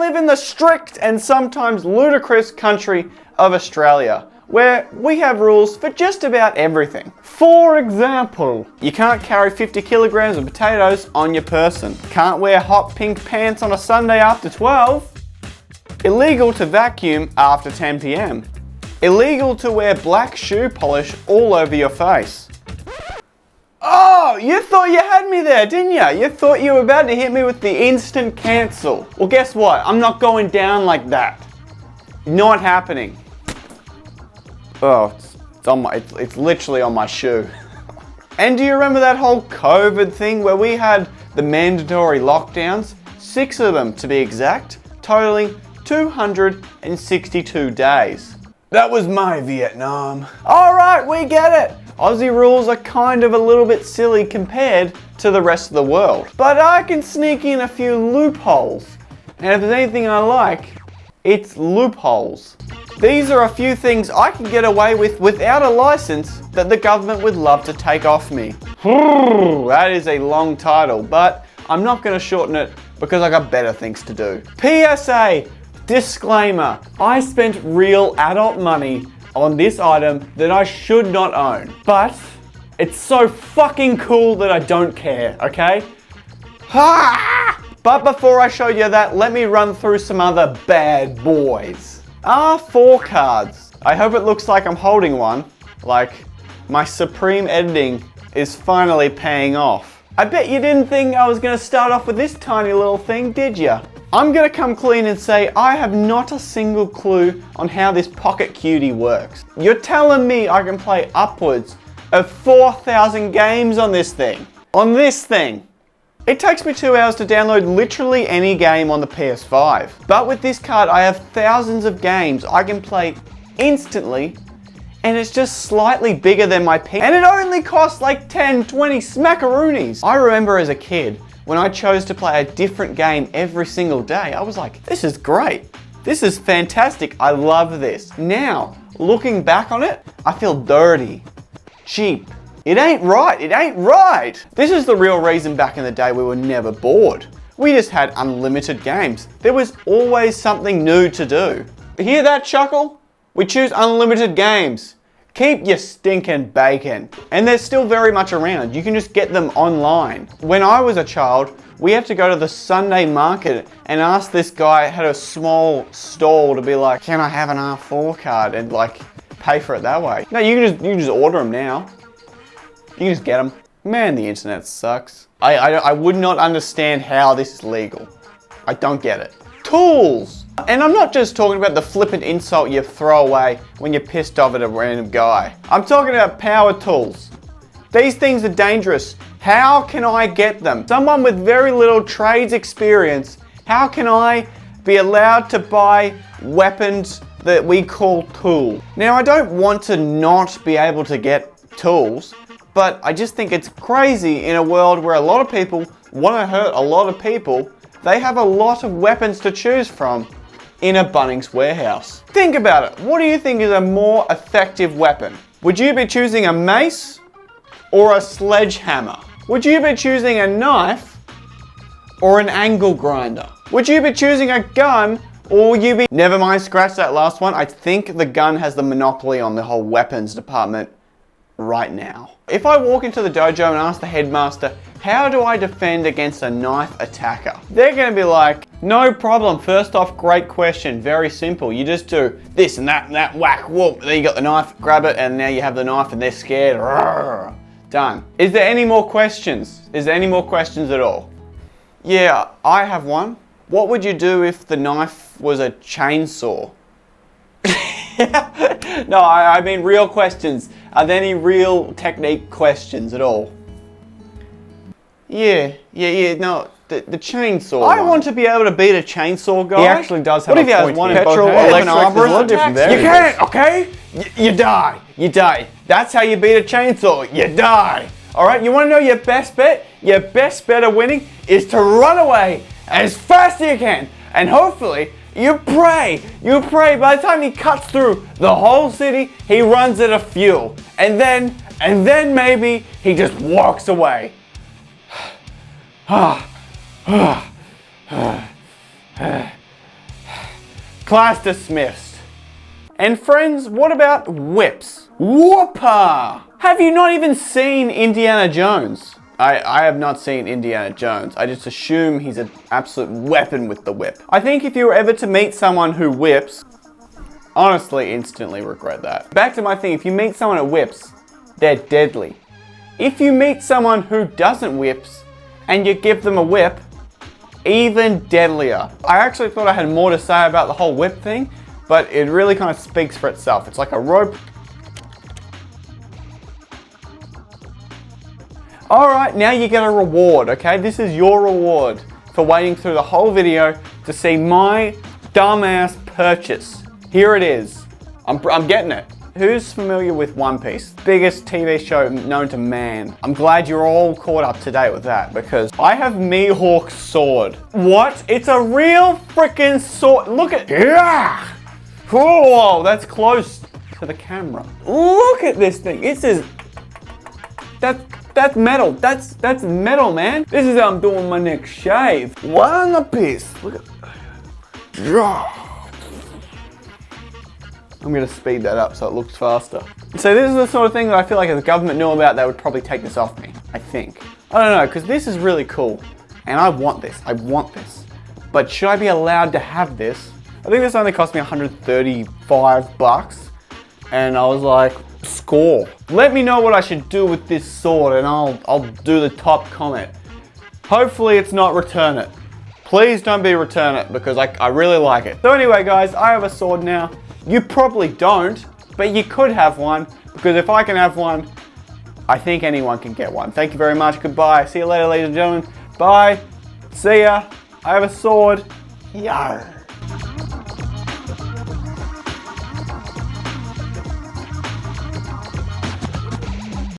live in the strict and sometimes ludicrous country of Australia, where we have rules for just about everything. For example, you can't carry 50 kilograms of potatoes on your person. Can't wear hot pink pants on a Sunday after 12. Illegal to vacuum after 10 p.m. Illegal to wear black shoe polish all over your face. Oh, you thought you had me there, didn't you? You thought you were about to hit me with the instant cancel. Well, guess what? I'm not going down like that. Not happening. Oh, it's literally on my shoe. And do you remember that whole COVID thing where we had the mandatory lockdowns? 6 of them to be exact, totaling 262 days. That was my Vietnam. All right, we get it. Aussie rules are kind of a little bit silly compared to the rest of the world. But I can sneak in a few loopholes. And if there's anything I like, it's loopholes. These are a few things I can get away with without a license that the government would love to take off me. That is a long title, but I'm not going to shorten it because I got better things to do. PSA, disclaimer, I spent real adult money on this item that I should not own. But it's so fucking cool that I don't care, okay? But before I show you that, let me run through some other bad boys. R4 cards. I hope it looks like I'm holding one. Like, my supreme editing is finally paying off. I bet you didn't think I was gonna start off with this tiny little thing, did ya? I'm gonna come clean and say I have not a single clue on how this Pocket Cutie works. You're telling me I can play upwards of 4,000 games on this thing? On this thing? It takes me 2 hours to download literally any game on the PS5. But with this card, I have thousands of games I can play instantly, and it's just slightly bigger than my PC. And it only costs like 10, 20 smackaroonies. I remember as a kid, when I chose to play a different game every single day, I was like, this is great. This is fantastic. I love this. Now, looking back on it, I feel dirty, cheap. It ain't right, it ain't right. This is the real reason back in the day we were never bored. We just had unlimited games. There was always something new to do. Hear that chuckle? We choose unlimited games. Keep your stinking bacon. And they're still very much around. You can just get them online. When I was a child, we had to go to the Sunday market and ask this guy who had a small stall to be like, can I have an R4 card? And like, pay for it that way. No, you can just order them now. You can just get them. Man, the internet sucks. I would not understand how this is legal. I don't get it. Tools! And I'm not just talking about the flippant insult you throw away when you're pissed off at a random guy. I'm talking about power tools. These things are dangerous. How can I get them? Someone with very little trades experience, how can I be allowed to buy weapons that we call tools? Now, I don't want to not be able to get tools, but I just think it's crazy in a world where a lot of people want to hurt a lot of people. They have a lot of weapons to choose from in a Bunnings warehouse. Think about it. What do you think is a more effective weapon? Would you be choosing a mace or a sledgehammer? Would you be choosing a knife or an angle grinder? Would you be choosing a gun or would you be... Never mind, scratch that last one. I think the gun has the monopoly on the whole weapons department right now. If I walk into the dojo and ask the headmaster, how do I defend against a knife attacker? They're gonna be like, no problem. First off, great question. Very simple. You just do this and that, whack, whoop. There you got the knife, grab it, and now you have the knife and they're scared. Rawr. Done. Is there any more questions? Is there any more questions at all? Yeah, I have one. What would you do if the knife was a chainsaw? No, I mean real questions. Are there any real technique questions at all? Yeah, no, the chainsaw. I want to be able to beat a chainsaw guy. He actually does have a point. What if he has one in petrol, electric? You can't, okay? You die. You die. That's how you beat a chainsaw. You die. All right, you want to know your best bet? Your best bet of winning is to run away as fast as you can. And hopefully, you pray by the time he cuts through the whole city, he runs out of fuel. And then maybe he just walks away. Class dismissed. And friends, what about whips? Whoopa! Have you not even seen Indiana Jones? I have not seen Indiana Jones. I just assume he's an absolute weapon with the whip. I think if you were ever to meet someone who whips, honestly, instantly regret that. Back to my thing, if you meet someone who whips, they're deadly. If you meet someone who doesn't whips, and you give them a whip, even deadlier. I actually thought I had more to say about the whole whip thing, but it really kind of speaks for itself. It's like a rope. Alright, now you get a reward, okay? This is your reward for waiting through the whole video to see my dumbass purchase. Here it is. I'm getting it. Who's familiar with One Piece? Biggest TV show known to man. I'm glad you're all caught up to date with that because I have Mihawk's sword. What? It's a real freaking sword. Look at, yeah! Whoa, that's close to the camera. Look at this thing. This is, that's metal. That's metal, man. This is how I'm doing my next shave. One piece. Look at, I'm gonna speed that up so it looks faster. So this is the sort of thing that I feel like if the government knew about, they would probably take this off me, I think. I don't know, because this is really cool. And I want this, But should I be allowed to have this? I think this only cost me 135 bucks. And I was like, score. Let me know what I should do with this sword and I'll do the top comment. Hopefully it's not return it. Please don't be return it because I really like it. So anyway guys, I have a sword now. You probably don't, but you could have one because if I can have one, I think anyone can get one. Thank you very much. Goodbye. See you later, ladies and gentlemen. Bye. See ya. I have a sword. Yarr.